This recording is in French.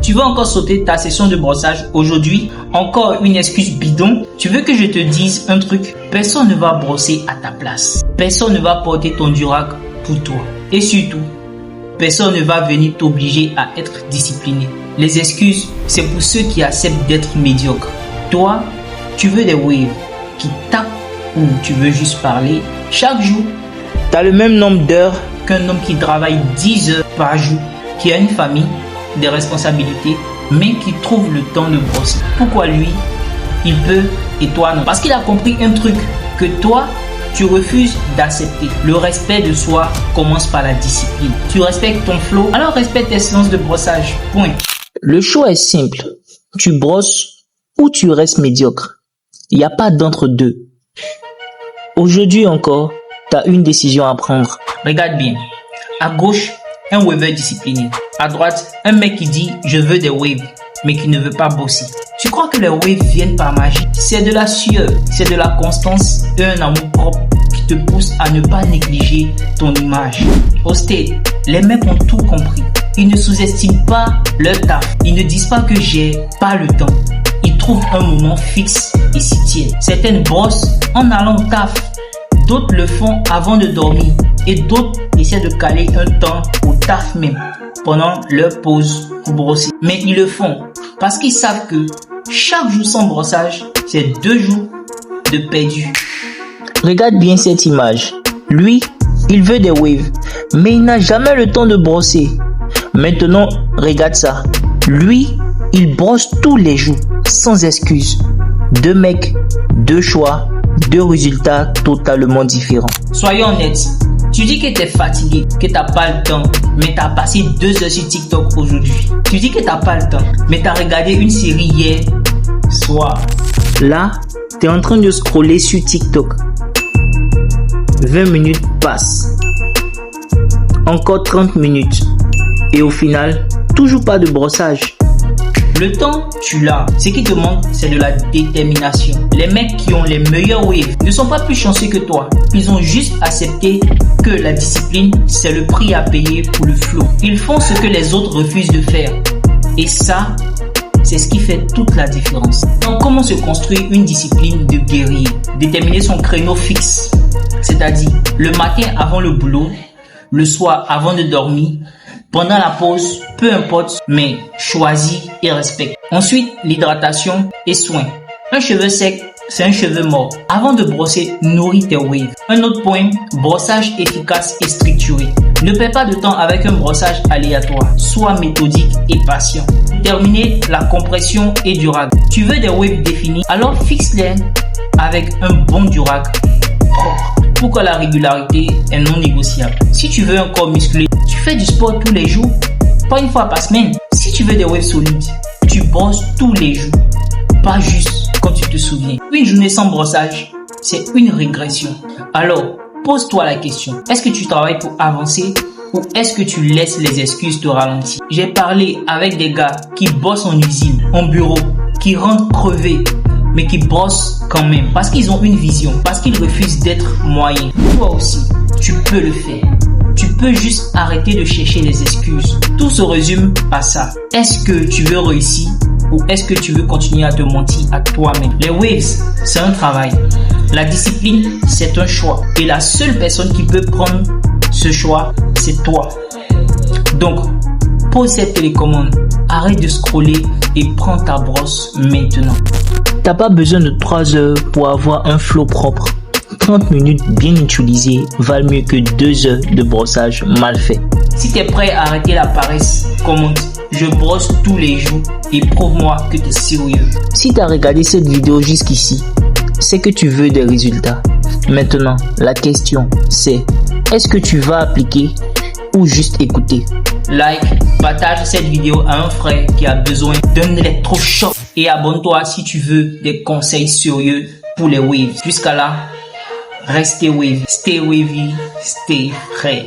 Tu veux encore sauter ta session de brossage aujourd'hui? Encore une excuse bidon? Tu veux que je te dise un truc? Personne ne va brosser à ta place. Personne ne va porter ton durac pour toi. Et surtout, personne ne va venir t'obliger à être discipliné. Les excuses, c'est pour ceux qui acceptent d'être médiocres. Toi, tu veux des waves qui tapent ou tu veux juste parler chaque jour. Tu as le même nombre d'heures qu'un homme qui travaille 10 heures par jour, qui a une famille, des responsabilités, mais qui trouve le temps de brosser. Pourquoi lui, il peut et toi non? Parce qu'il a compris un truc que toi, tu refuses d'accepter. Le respect de soi commence par la discipline. Tu respectes ton flow, alors respecte tes séances de brossage. Point. Le choix est simple. Tu brosses ou tu restes médiocre. Il n'y a pas d'entre-deux. Aujourd'hui encore, tu as une décision à prendre. Regarde bien. À gauche, un waver discipliné. À droite, un mec qui dit « je veux des waves » mais qui ne veut pas bosser. Tu crois que les waves viennent par magie? C'est de la sueur, c'est de la constance et un amour propre qui te pousse à ne pas négliger ton image. Au stade, les mecs ont tout compris. Ils ne sous-estiment pas leur taf. Ils ne disent pas que j'ai pas le temps. Ils trouvent un moment fixe et s'y tiennent. Certaines brossent en allant au taf. D'autres le font avant de dormir. Et d'autres essaient de caler un temps au taf même, pendant leur pause pour brosser. Mais ils le font parce qu'ils savent que chaque jour sans brossage, c'est 2 jours de perdu. Regarde bien cette image. Lui, il veut des waves, mais il n'a jamais le temps de brosser. Maintenant, regarde ça. Lui, il brosse tous les jours, sans excuse. 2 mecs, 2 choix, 2 résultats totalement différents. Soyons honnêtes. Tu dis que tu es fatigué, que tu n'as pas le temps, mais tu as passé 2 heures sur TikTok aujourd'hui. Tu dis que tu n'as pas le temps, mais tu as regardé une série hier soir. Là, tu es en train de scroller sur TikTok. 20 minutes passent. Encore 30 minutes. Et au final, toujours pas de brossage. Le temps, tu l'as. Ce qui te manque, c'est de la détermination. Les mecs qui ont les meilleurs waves ne sont pas plus chanceux que toi. Ils ont juste accepté que la discipline, c'est le prix à payer pour le flow. Ils font ce que les autres refusent de faire. Et ça, c'est ce qui fait toute la différence. Donc, comment se construire une discipline de guerrier? Déterminer son créneau fixe. C'est-à-dire, le matin avant le boulot, le soir avant de dormir, pendant la pause, peu importe, mais choisis et respecte. Ensuite, l'hydratation et soin. Un cheveu sec, c'est un cheveu mort. Avant de brosser, nourris tes waves. Un autre point, brossage efficace et structuré. Ne perds pas de temps avec un brossage aléatoire. Sois méthodique et patient. Terminer la compression et durac. Tu veux des waves définis? Alors fixe-les avec un bon durac propre. Pourquoi la régularité est non négociable? Si tu veux un corps musclé, tu fais du sport tous les jours, pas une fois par semaine. Si tu veux des waves solides, tu brosses tous les jours, pas juste quand tu te souviens. Une journée sans brossage, c'est une régression. Alors, pose-toi la question. Est-ce que tu travailles pour avancer ou est-ce que tu laisses les excuses te ralentir? J'ai parlé avec des gars qui bossent en usine, en bureau, qui rentrent crevés, mais qui brossent quand même parce qu'ils ont une vision, parce qu'ils refusent d'être moyens. Toi aussi, tu peux le faire. Tu peux juste arrêter de chercher les excuses. Tout se résume à ça. Est-ce que tu veux réussir ou est-ce que tu veux continuer à te mentir à toi-même? Les waves, c'est un travail. La discipline, c'est un choix. Et la seule personne qui peut prendre ce choix, c'est toi. Donc, pose cette télécommande. Arrête de scroller et prends ta brosse maintenant. T'as pas besoin de 3 heures pour avoir un flow propre. 30 minutes bien utilisées valent mieux que 2 heures de brossage mal fait. Si tu es prêt à arrêter la paresse, commente. Je brosse tous les jours et prouve-moi que tu es sérieux. Si tu as regardé cette vidéo jusqu'ici, c'est que tu veux des résultats. Maintenant, la question c'est, est-ce que tu vas appliquer ou juste écouter? Like, partage cette vidéo à un frère qui a besoin d'un électrochoc et abonne-toi si tu veux des conseils sérieux pour les waves. Jusqu'à là, restez wavy, stay frais.